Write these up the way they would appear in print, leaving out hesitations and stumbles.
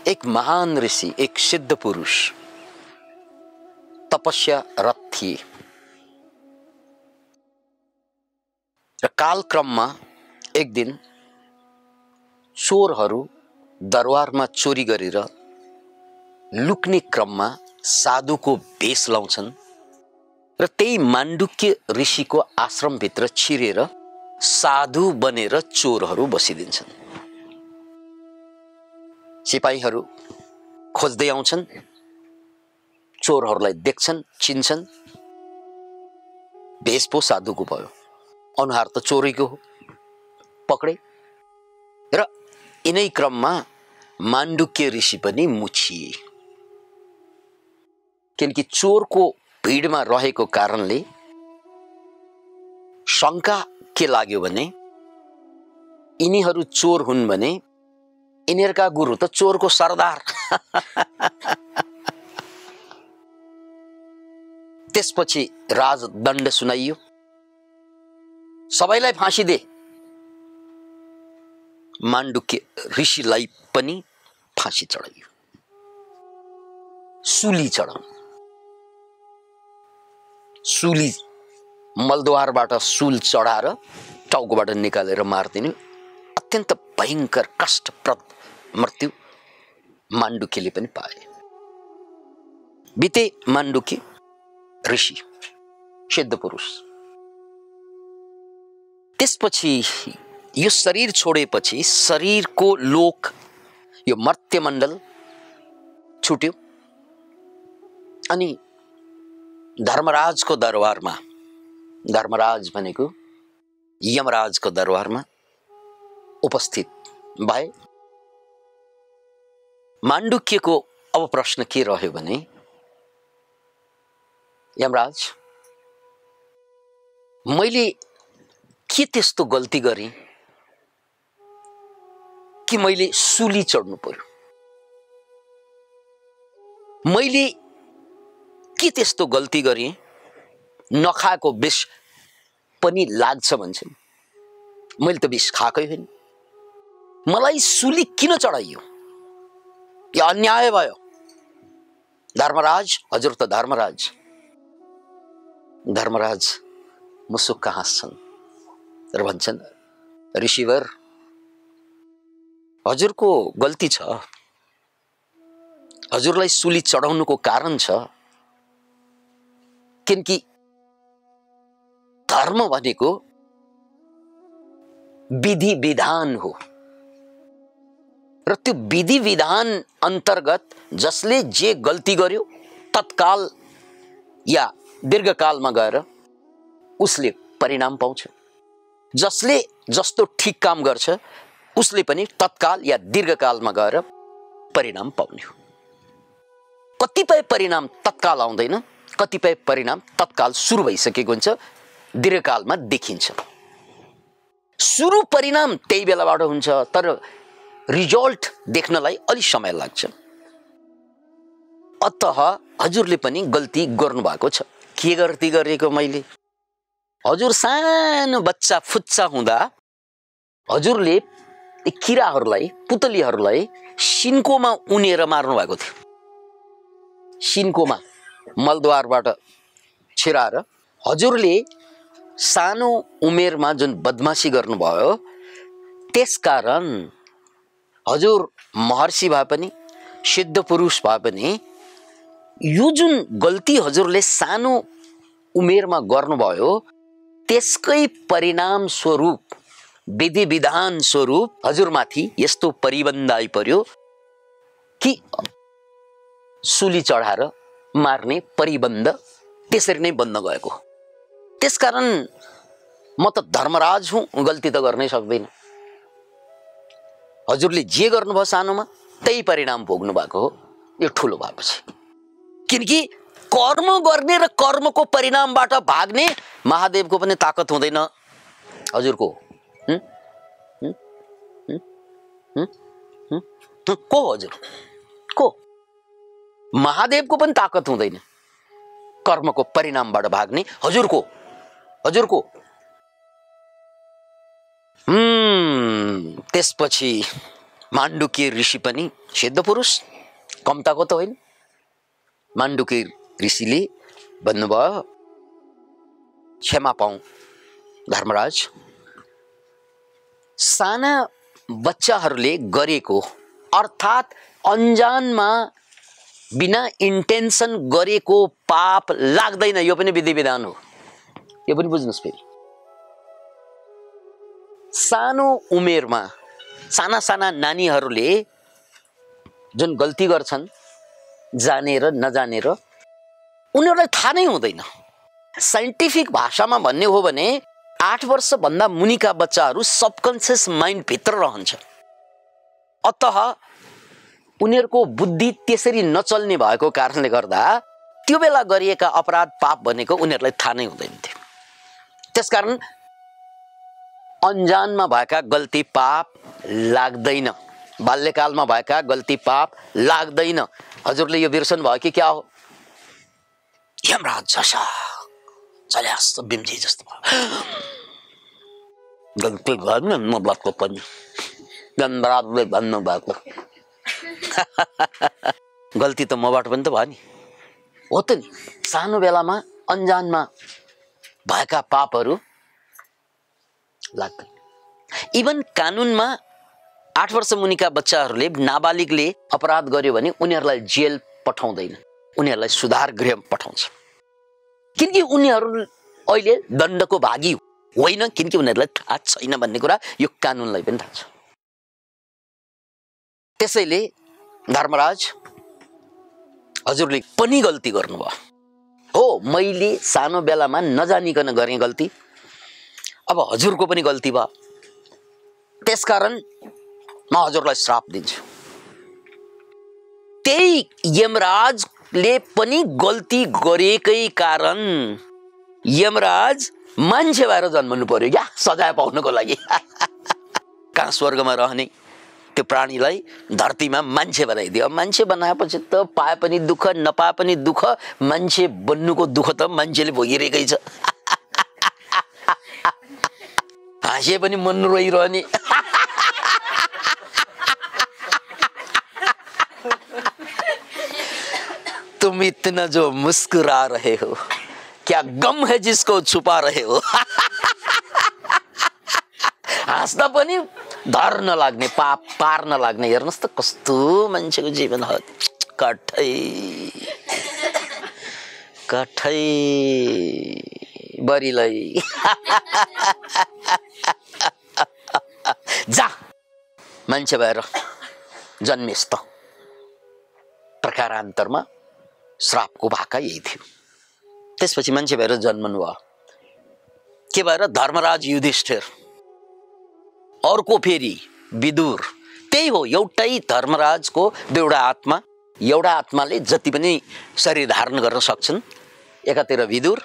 एक महान ऋषि, एक सिद्ध पुरुष तपस्यारत थिए र कालक्रममा एक दिन चोरहरू दरबारमा चोरी गरेर लुक्ने क्रममा साधुको भेष लाउँछन् र त्यही माण्डुक्य ऋषिको आश्रमभित्र छिरेर साधु बनेर चोरहरू बसिदिन्छन्। सिपाहीहरू खोज्दै आउँछन्, चोरहरूलाई देख्छन्, चिन्छन्, भेष पो साधुको भयो, अनुहार त चोरीको हो, पक्रे। र यिनै क्रममा माण्डुक्य ऋषि पनि मुछिए, किनकि चोरको भिडमा रहेको कारणले शंका के लाग्यो भने यिनीहरू चोर हुन् भने यिनीहरूका गुरु त चोरको सरदार। त्यसपछि राजदण्ड सुनाइयो, सबैलाई फाँसी दे। माण्डुक्य ऋषिलाई पनि फाँसी चढाइयो, सुली चढाउनु। सुली मलद्वारबाट सुल चढाएर टाउकोबाट निकालेर मार्दिनु, अत्यन्त भयंकर कष्टप्रद मृत्यु माण्डुक्यले पनि पाए। बिते माण्डुक्य ऋषि, सिद्ध पुरुष। त्यसपछि यो शरीर छोडेपछि शरीरको लोक, यो मर्त्यमण्डल छुट्यो अनि धर्मराजको दरबारमा, धर्मराज भनेको यमराजको दरबारमा उपस्थित भए। माण्डुक्यको अब प्रश्न के रह्यो भने, यमराज, मैले के त्यस्तो गल्ती गरेँ कि मैले सुली चढ्नु पर्यो? मैले के त्यस्तो गल्ती गरेँ, नखाएको विष पनि लाग्छ भन्छन्, मैले त विष खाएकै होइन, मलाई सुली किन चढाइयो? यो अन्याय भयो। धर्मराज, हजुर त धर्मराज। धर्मराज मुसुक्क हाँस्छन् र भन्छन्, ऋषिवर, हजुरको गल्ती छ। हजुरलाई सुली चढाउनुको कारण छ किनकि धर्म भनेको विधि विधान हो र त्यो विधि विधान अन्तर्गत जसले जे गल्ती गर्यो तत्काल या दीर्घकालमा गएर उसले परिणाम पाउँछ। जसले जस्तो ठीक काम गर्छ उसले पनि तत्काल या दीर्घकालमा गएर परिणाम पाउने हो। कतिपय परिणाम तत्काल आउँदैन, कतिपय परिणाम तत्काल सुरु भइसकेको हुन्छ, दीर्घकालमा देखिन्छ। सुरु परिणाम त्यही बेलाबाट हुन्छ, तर रिजल्ट देख्नलाई अलि समय लाग्छ। अतः हजुरले पनि गल्ती गर्नु भएको छ। के गल्ती गरेको मैले? हजुर सानो बच्चा फुच्चा हुँदा हजुरले किराहरूलाई, पुतलीहरूलाई सिन्कोमा उनेर मार्नु भएको थियो। सिन्कोमा मलद्वारबाट छिराएर हजुरले सानो उमेरमा जुन बदमासी गर्नुभयो, त्यसकारण हजुर महर्षि भए पनि, सिद्ध पुरुष भए पनि, यो जुन गल्ती हजुरले सानो उमेरमा गर्नुभयो त्यसकै परिणाम स्वरूप, विधि विधान स्वरूप हजुरमाथि यस्तो परिबन्ध आइपर्यो कि सुली चढाएर मार्ने परिबन्ध त्यसरी नै बन्न गएको। त्यसकारण म त धर्मराज हुँ, गल्ती त गर्नै सक्दैन। हजुरले जे गर्नुभयो सानोमा त्यही परिणाम भोग्नु भएको हो यो ठुलो भएपछि। किनकि कर्म गर्ने र कर्मको परिणामबाट भाग्ने महादेवको पनि ताकत हुँदैन। हजुरको को हजुर को? महादेवको पनि ताकत हुँदैन कर्मको परिणामबाट भाग्ने। हजुरको त्यसपछि माण्डुक्य ऋषि पनि सिद्ध पुरुष, कम्ताको त होइन। माण्डुक्य ऋषिले भन्नुभयो, क्षमा पाऊँ धर्मराज, साना बच्चाहरूले गरेको अर्थात् अन्जानमा बिना इन्टेन्सन गरेको पाप लाग्दैन। यो पनि विधि विधान हो, यो पनि बुझ्नुस्। फेरि सानो उमेरमा साना साना नानीहरूले जुन गल्ती गर्छन् जानेर नजानेर, उनीहरूलाई थाहा नै हुँदैन। साइन्टिफिक भाषामा भन्ने हो भने 8 वर्षभन्दा मुनिका बच्चाहरू सबकन्सियस माइन्ड भित्र रहन्छ। अतः उनीहरूको बुद्धि त्यसरी नचल्ने भएको कारणले गर्दा त्यो बेला गरिएका अपराध पाप भनेको उनीहरूलाई थाहा नै हुँदैन थियो। त्यसकारण अन्जानमा भएका गल्ती पाप लाग्दैन, बाल्यकालमा भएका गल्ती पाप लाग्दैन। हजुरले यो बिर्सनु भयो कि क्या हो? यमराज जसा चले जस्तो बिम्जी जस्तो गल्ती गर्नु नबको पनि यमराजले भन्नु भएको गल्ती त मबाट पनि त भयो नि, हो त नि। सानो बेलामा अन्जानमा भएका पापहरू लाग्दैन। इभन कानुनमा 8 वर्ष मुनिका बच्चाहरूले, नाबालिगले अपराध गर्यो भने उनीहरूलाई जेल पठाउँदैन, उनीहरूलाई सुधार गृह पठाउँछ। किनकि उनीहरू अहिले दण्डको भागी होइन, किनकि उनीहरूलाई थाहा छैन भन्ने कुरा यो कानुनलाई पनि थाहा छ। त्यसैले धर्मराज, हजुरले पनि गल्ती गर्नुभयो हो। मैले सानो बेलामा नजानिकन गरेँ गल्ती, अब हजुरको पनि गल्ती भयो। त्यसकारण म हजुरलाई श्राप दिन्छु। त्यही यमराजले पनि गल्ती गरेकै कारण यमराज मान्छे भएर जन्मनु पर्यो क्या, सजाय पाउनको लागि। कहाँ स्वर्गमा रहने त्यो प्राणीलाई धरतीमा मान्छे बनाइदियो। मान्छे बनाएपछि त पाए पनि दुःख, नपाए पनि दुःख, मान्छे बन्नुको दुःख त मान्छेले भोगिरहेकै छ। हाँसे पनि मन रोइरहने। तुम इतना जो मुस्कुरा रहे हो, क्या गम है जिसको छुपा रहे हो। हाँस्दा पनि धर नलाग्ने, पाप पार नलाग्ने। हेर्नुहोस् त कस्तो मान्छेको जीवन हो। कठै कठै बरिलै जा मान्छे भएर जन्मेस् त। प्रकारान्तरमा श्रापको भाका यही थियो। त्यसपछि मान्छे भएर जन्मनु भयो। के भएर? धर्मराज युधिष्ठिर। अर्को फेरि विदुर। त्यही हो, एउटै धर्मराजको दुईवटा आत्मा। एउटा आत्माले जति पनि शरीर धारण गर्न सक्छन्, एकातिर विदुर,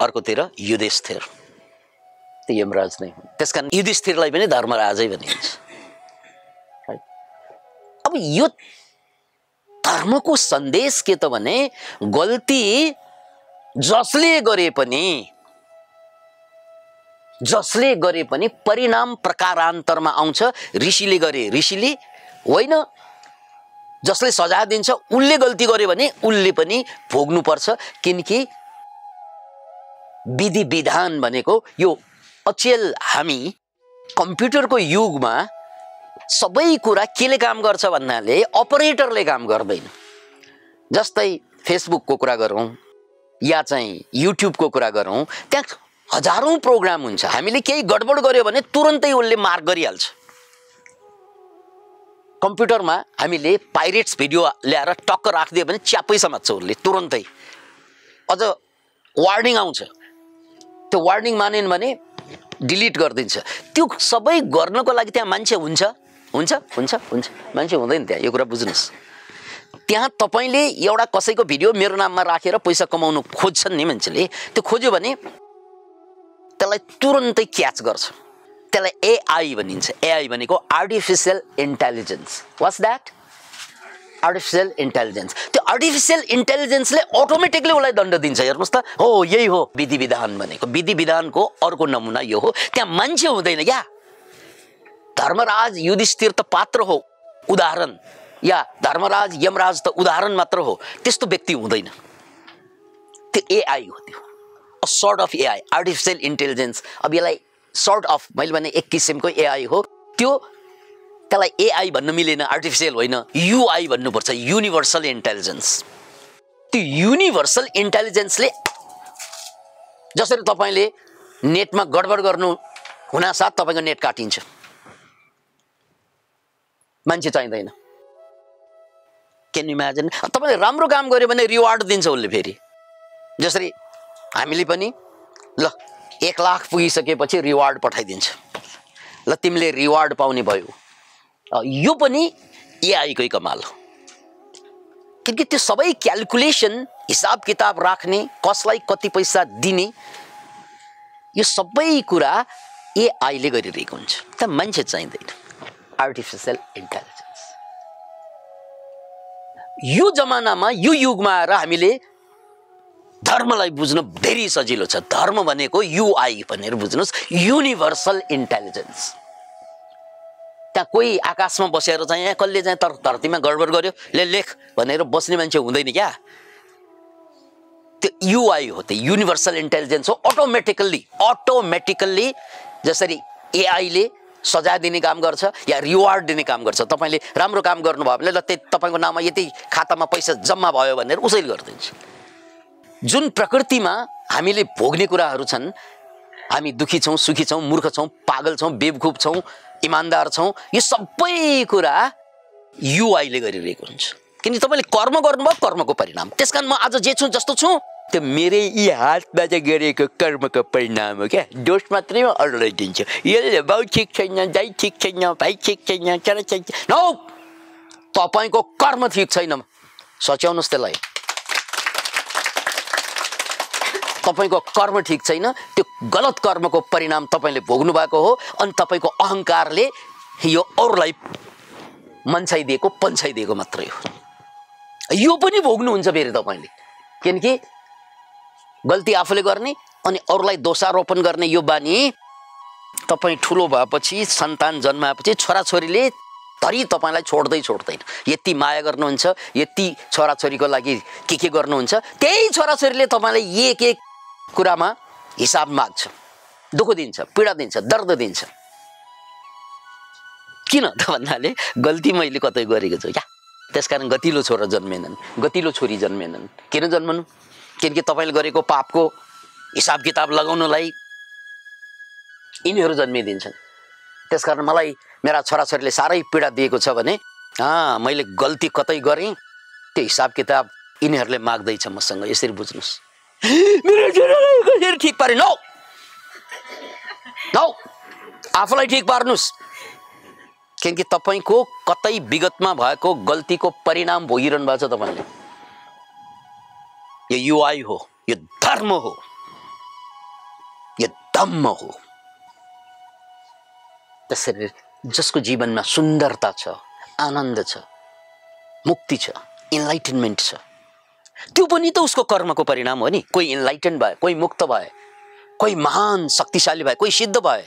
अर्कोतिर युधिष्ठिर। त्यो यमराज नै हो। त्यसकारण युधिष्ठिरलाई पनि धर्मराजै भनिन्छ। अब यो धर्मको सन्देश के त भने, गल्ती जसले गरे पनि परिणाम प्रकारान्तरमा आउँछ। ऋषिले गरे ऋषिले होइन, जसले सजाय दिन्छ उनले गल्ती गर्यो भने उनले पनि भोग्नु पर्छ। किनकि विधि विधान भनेको यो अचेल हामी कम्प्युटरको युगमा सबै कुरा केले काम गर्छ भन्नाले अपरेटरले काम गर्दैन। जस्तै फेसबुकको कुरा गरौँ या चाहिँ युट्युबको कुरा गरौँ, त्यहाँ हजारौं प्रोग्राम हुन्छ। हामीले केही गडबड गर्यो भने तुरन्तै उसले मार्क गरिहाल्छ। कम्प्युटरमा हामीले पाइरेट्स भिडियो ल्याएर टक्क राखिदियो भने च्यापै समात्छ उसले तुरन्तै। अझ वार्निङ आउँछ, त्यो वार्निङ मानेन भने डिलिट गरिदिन्छ। त्यो सबै गर्नको लागि त्यहाँ मान्छे हुन्छ हुन्छ हुन्छ हुन्छ मान्छे हुँदैन त्यहाँ। यो कुरा बुझ्नुहोस्। त्यहाँ तपाईले एउटा कसैको भिडियो मेरो नाममा राखेर पैसा कमाउनु खोज्छन् नि मान्छेले, त्यो खोज्यो भने त्यसलाई तुरन्तै क्याच गर्छ। त्यसलाई एआई भनिन्छ। एआई भनेको artificial intelligence. What's that? Artificial intelligence. त्यो आर्टिफिशियल इन्टेलिजेन्सले अटोमेटिकली उसलाई दण्ड दिन्छ। हेर्नुहोस् त, हो यही हो विधि विधान भनेको। विधि विधानको अर्को नमुना यो हो। त्यहाँ मान्छे हुँदैन क्या। धर्मराज युधिष्ठिर त पात्र हो, उदाहरण या धर्मराज यमराज त उदाहरण मात्र हो, त्यस्तो व्यक्ति हुँदैन। त्यो एआई हो, त्यो a sort of AI, artificial intelligence. अब यसलाई सर्ट अफ मैले भने एक किसिमको एआई हो। त्यसलाई एआई भन्न मिलेन, आर्टिफिशियल होइन, युआई भन्नुपर्छ, युनिभर्सल इन्टेलिजेन्स। त्यो युनिभर्सल इन्टेलिजेन्सले जसरी तपाईले नेटमा गडबड गर्नु हुनासाथ तपाईको नेट काटिन्छ, मान्छे चाहिँदैन। Can you imagine? तपाईले राम्रो काम गर्यो भने रिवार्ड दिन्छ उसले फेरि। जसरी हामीले पनि ल 1 लाख पुगिसकेपछि रिवार्ड पठाइदिन्छ, ल तिमीले रिवार्ड पाउने भयो। यो पनि एआई कै कमाल हो, किनकि त्यो सबै क्याल्कुलेसन, हिसाब किताब राख्ने, कसलाई कति पैसा दिने, यो सबै कुरा एआईले गरिरहेको हुन्छ। त मान्छे चाहिँदैन, आर्टिफिशियल इन्टेलिजेन्स। यो जमानामा यो युगमा आएर हामीले धर्मलाई बुझ्न धेरै सजिलो छ। धर्म भनेको युआई भनेर बुझ्नुस्, युनिभर्सल इन्टेलिजेन्स। त्यहाँ कोही आकाशमा बसेर चाहिँ यहाँ कसले चाहिँ धरतीमा गडबड गर्यो ले लेख भनेर बस्ने मान्छे हुँदैन क्या। त्यो युआई हो, त्यो युनिभर्सल इन्टेलिजेन्स हो। अटोमेटिकल्ली जसरी एआईले सजाय दिने काम गर्छ या रिवार्ड दिने काम गर्छ, तपाईले राम्रो काम गर्नुभयो भने ल तपाईको नाममा यति खातामा पैसा जम्मा भयो भनेर उसैले गरिदिन्छ। जुन प्रकृतिमा हामीले भोग्ने कुराहरू छन्, हामी दुखी छौं, सुखी छौं, मूर्ख छौं, पागल छौं, बेवकूफ छौं, इमानदार छौं, यो सबै कुरा युआईले गरिरहेको हुन्छ। किनकि तपाईले कर्म गर्नुभयो, कर्मको परिणाम। त्यसकारण म आज जे छु जस्तो छु त्यो मेरै यी हातमा चाहिँ गरेको कर्मको परिणाम हो क्या। दोष मात्रै म अरूलाई दिन्छु, यसले बाउ ठिक छैन, दाइ ठिक छैन, भाइ ठिक छैन, चरा छैन। नो, तपाईको कर्म ठिक छैन, सच्याउनुस् त्यसलाई। तपाईको कर्म ठिक छैन, त्यो गलत कर्मको परिणाम तपाईले भोग्नु भएको हो। अनि तपाईको अहंकारले यो अरूलाई मन्छाइदिएको, पन्छाइदिएको मात्रै हो। यो पनि भोग्नुहुन्छ फेरि तपाईले, किनकि गल्ती आफूले गर्ने अनि अरूलाई दोषारोपण गर्ने यो बानी तपाई ठुलो भएपछि, सन्तान जन्माएपछि छोराछोरीले धरी तपाईलाई छोड्दैन। यति माया गर्नुहुन्छ, यति छोराछोरीको लागि के गर्नुहुन्छ, त्यही छोराछोरीले तपाईलाई एक एक कुरामा हिसाब माग्छ, दुःख दिन्छ, पीडा दिन्छ, दर्द दिन्छ। किन त भन्नाले गल्ती मैले कतै गरेको छु क्या। त्यसकारण गतिलो छोरा जन्मेनन्, गतिलो छोरी जन्मेनन्। किन जन्मनु? किनकि तपाईले गरेको पापको हिसाब किताब लगाउनलाई यिनीहरू जन्मिदिन्छन्। त्यसकारण मलाई मेरा छोराछोरीले साह्रै पीडा दिएको छ भने मैले गल्ती कतै गरेँ, त्यो हिसाब किताब यिनीहरूले माग्दैछ मसँग। यसरी बुझ्नुस्, मेरो छोरालाई कसरी ठिक पारे? नो, आफूलाई ठिक पार्नुस्, किनकि तपाईको कतै विगतमा भएको गल्तीको परिणाम भोगिरहनु भएको छ तपाईले। यो युआई हो, यो धर्म हो, यो धम्म हो। त्यसैले जसको जीवनमा सुन्दरता छ, आनन्द छ, मुक्ति छ, इन्लाइटनमेन्ट छ, त्यो पनि त उसको कर्मको परिणाम हो नि। कोही इन्लाइटन भए, कोही मुक्त भए, कोही महान शक्तिशाली भए, कोही सिद्ध भए।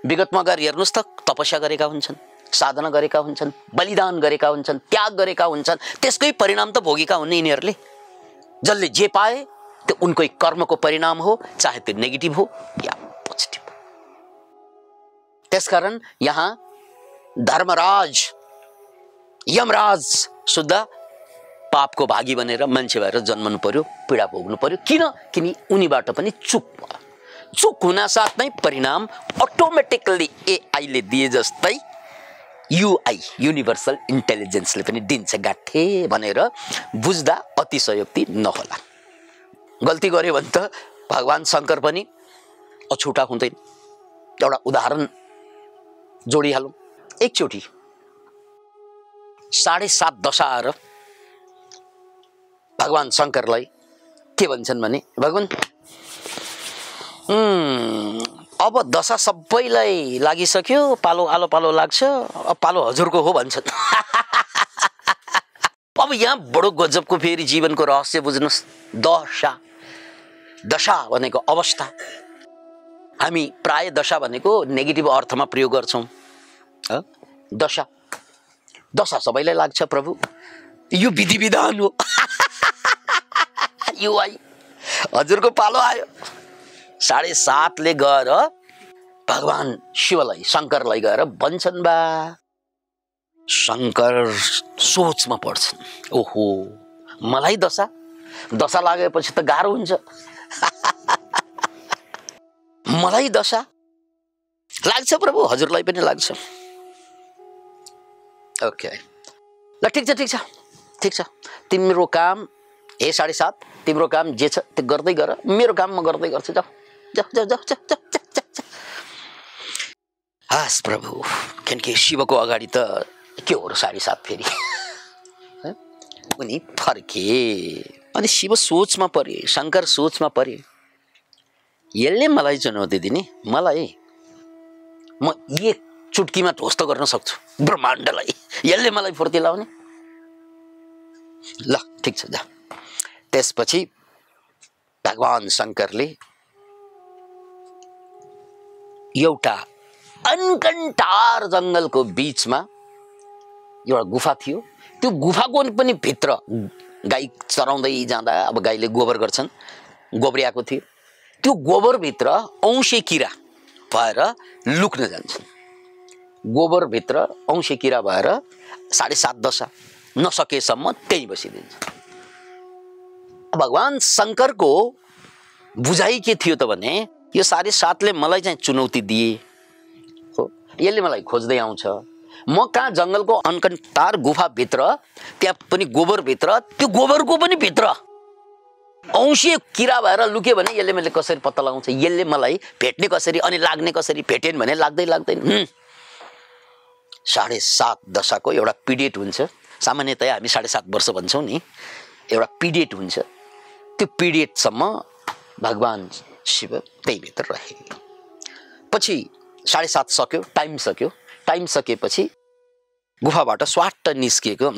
विगतमा गएर हेर्नुस् त, तपस्या गरेका हुन्छन्, साधना गरेका हुन्छन्, बलिदान गरेका हुन्छन्, त्याग गरेका हुन्छन्, त्यसकै परिणाम त भोगेका हुन् यिनीहरूले। जसले जे पाए त्यो उनकै कर्मको परिणाम हो, चाहे त्यो नेगेटिभ हो या पोजिटिभ हो। त्यसकारण यहाँ धर्मराज यमराज शुद्ध पापको भागी बनेर मान्छे भएर जन्मनु पर्यो, पीडा भोग्नु पर्यो। किन उनीबाट पनि चुक भयो। चुक हुन साथ नै परिणाम अटोमेटिकली एआईले दिए जस्तै युआई युनिभर्सल इन्टेलिजेन्सले पनि दिन्छ गाठे भनेर बुझ्दा अतिशयोक्ति नहोला। गल्ती गर्यो भने त भगवान शंकर पनि अछुटा हुँदैन। एउटा उदाहरण जोडिहालौं। एकचोटि 7.5 दशा आएर भगवान शंकरलाई के भन्छन् भने, भगवान अब दशा सबैलाई लागिसक्यो, पालो आलो पालो लाग्छ, अब पालो हजुरको हो भन्छन्। अब यहाँ बडो गजबको फेरि जीवनको रहस्य बुझ्नुस्। दशा भनेको अवस्था। हामी प्राय दशा भनेको नेगेटिभ अर्थमा प्रयोग गर्छौं। दशा दशा सबैलाई लाग्छ प्रभु, यो विधि विधान हो। यो आई हजुरको पालो आयो। 7:30 गएर भगवान शिवलाई, शङ्करलाई गएर भन्छन् बा। शङ्कर सोचमा पर्छन्, ओहो मलाई दशा लागेपछि त गाह्रो हुन्छ। मलाई दशा लाग्छ प्रभु, हजुरलाई पनि लाग्छ। ओके ल ठिक छ, तिम्रो काम हे 7:30 तिम्रो काम जे छ त्यो गर्दै गर, मेरो काम म गर्दै गर्छु, जाऊ। हस् प्रभु, किनकि शिवको अगाडि त के हो र 7:30 फेरि। उनी फर्के अनि शिव सोचमा परे, शङ्कर सोचमा परे। यसले मलाई चुनौती दिने, मलाई म एक चुटकीमा ध्वस्त गर्न सक्छु ब्रह्माण्डलाई, यसले मलाई फुर्ती लाउने। ल ठिक छ, जा। त्यसपछि भगवान शङ्करले एउटा अनकन्टार जङ्गलको बीचमा एउटा गुफा थियो। त्यो गुफाको पनि भित्र गाई चराउँदै जाँदा अब गाईले गोबर गर्छन्, गोब्रियाको थियो। त्यो गोबरभित्र औँसे किरा भएर लुक्न जान्छन्। गोबरभित्र औँसे किरा भएर 7:30 दशा नसकेसम्म त्यही बसिदिन्छ। भगवान शङ्करको बुझाइ के थियो त भने, यो 7:30 मलाई चाहिँ चुनौती दिए हो, यसले मलाई खोज्दै आउँछ। म कहाँ जङ्गलको अनकन्टार गुफाभित्र, त्यहाँ पनि गोबरभित्र, त्यो गोबरको पनि भित्र औँसे किरा भएर लुक्यो भने यसले मैले कसरी पत्ता लगाउँछ, यसले मलाई भेट्ने कसरी अनि लाग्ने कसरी, भेटेन भने लाग्दैन। 7:30 दशाको एउटा पिरियड हुन्छ, सामान्यतया हामी 7.5 वर्ष भन्छौँ नि, एउटा पिरियड हुन्छ। त्यो पिरियडसम्म भगवान शिव त्यहीभित्र रहे। पछि 7:30 सक्यो, टाइम सकेपछि गुफाबाट स्वाट्ट निस्किएको,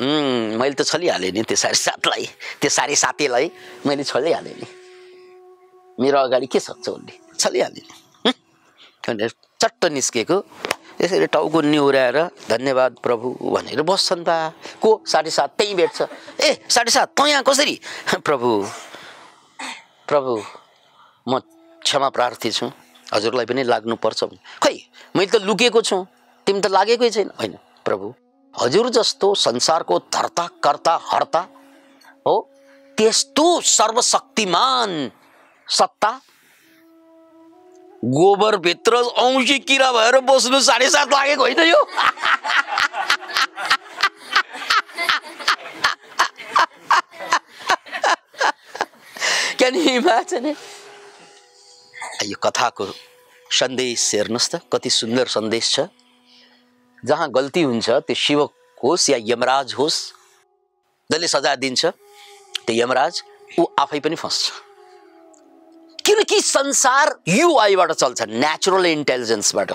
मैले त छलिहालेँ नि त्यो 7:30लाई, त्यो 7:30लाई मैले छलिहालेँ नि, मेरो अगाडि के सक्छ उसले, छलिहालेँ नि भनेर चट्ट निस्किएको। यसरी टाउको निहुराएर धन्यवाद प्रभु भनेर बस्छन् बा। को 7:30 त्यही भेट्छ। ए 7:30 त यहाँ कसरी? प्रभु म क्षमा प्रार्थी छु, हजुरलाई पनि लाग्नुपर्छ। खै मैले त लुकेको छु, तिमी त लागेकै छैन। होइन प्रभु, हजुर जस्तो संसारको धर्ता कर्ता हर्ता हो, त्यस्तो सर्वशक्तिमान सत्ता गोबर भित्र औँसी किरा भएर बस्नु 7:30 लागेको होइन यो। Can you imagine it? यो कथाको सन्देश हेर्नुहोस् त, कति सुन्दर सन्देश छ। जहाँ गल्ती हुन्छ त्यो शिव होस् या यमराज होस्, जसले सजाय दिन्छ त्यो यमराज, ऊ आफै पनि फस्छ। किनकि संसार युआईबाट चल्छ, नेचुरल इन्टेलिजेन्सबाट,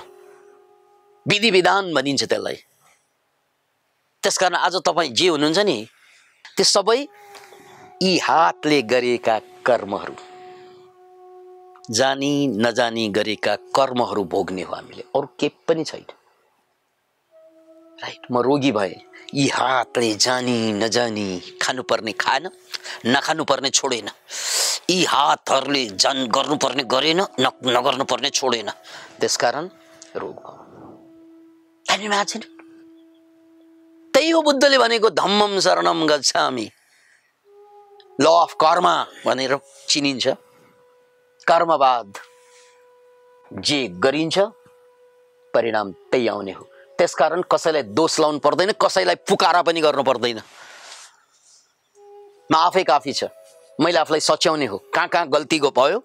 विधि विधान भनिन्छ त्यसलाई। त्यसकारण आज तपाईँ जे हुनुहुन्छ नि, त्यो सबै यी हातले गरेका कर्महरू, जानी नजानी गरेका कर्महरू भोग्ने हो हामीले, अरू के पनि छैन। राइट, म रोगी भए यी हातले जानी नजानी खानुपर्ने खाएन, नखानुपर्ने छोडेन। यी हातहरूले गर्नुपर्ने गरेन, नगर्नुपर्ने छोडेन, त्यसकारण रोग भयो। Can you imagine? त्यही हो बुद्धले भनेको धम्मम शरणम गच्छामि, ल अफ कर्म भनेर चिनिन्छ। कर्मवाद, जे गरिन्छ परिणाम त्यही आउने हो। त्यसकारण कसैलाई दोष लाउनु पर्दैन, कसैलाई पुकारा पनि गर्नु पर्दैन। म आफै काफी छ, मैले आफूलाई सच्याउने हो। कहाँ गल्ती भयो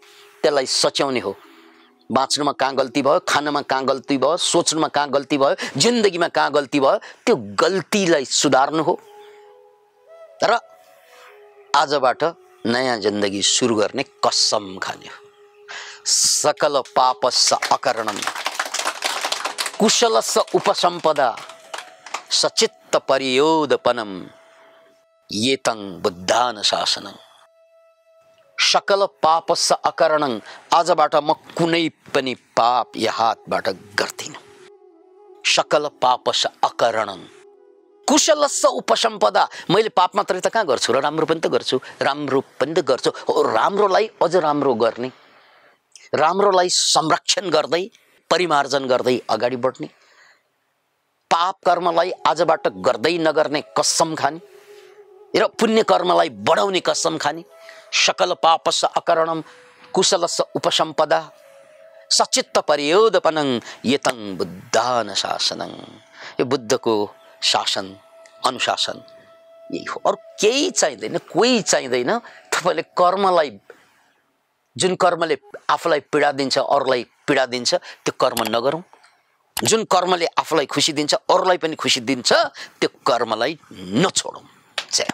त्यसलाई सच्याउने हो। बाँच्नुमा कहाँ गल्ती भयो, खानमा कहाँ गल्ती भयो, सोच्नुमा कहाँ गल्ती भयो, जिन्दगीमा कहाँ गल्ती भयो, त्यो गल्तीलाई सुधार्नु हो र आजबाट नयाँ जिन्दगी सुरु गर्ने कसम खाने हो। सकल पापस्य अकरणम कुशलस्य उपसम्पदा सचित्त परियोदपनम येतं बुद्धान शासनम। सकल पापस्य अकरणं, आजबाट म कुनै पनि पाप या हातबाट गर्दिन। सकल पापस्य अकरणं, कुशलस्य उपसम्पदा, मैले पाप मात्रै त कहाँ गर्छु र राम्रो पनि त गर्छु, राम्रोलाई अझ राम्रो गर्ने, राम्रोलाई संरक्षण गर्दै परिमार्जन गर्दै अगाडि बढ्ने, पाप कर्मलाई आजबाट गर्दै नगर्ने कसम खाने र पुण्य कर्मलाई बढाउने कसम खाने। सकल पापस्य अकरणम कुशलस्य उपसम्पदा सचित्त परियोदपनं यतं बुद्धान शासनं। यो बुद्धको शासन अनुशासन यही हो, अरू केही चाहिँदैन, कोही चाहिँदैन। तपाईले कर्मलाई, जुन कर्मले आफूलाई पीडा दिन्छ अरूलाई पीडा दिन्छ त्यो कर्म नगरौं। जुन कर्मले आफूलाई खुसी दिन्छ अरूलाई पनि खुसी दिन्छ त्यो कर्मलाई नछोडौं। जय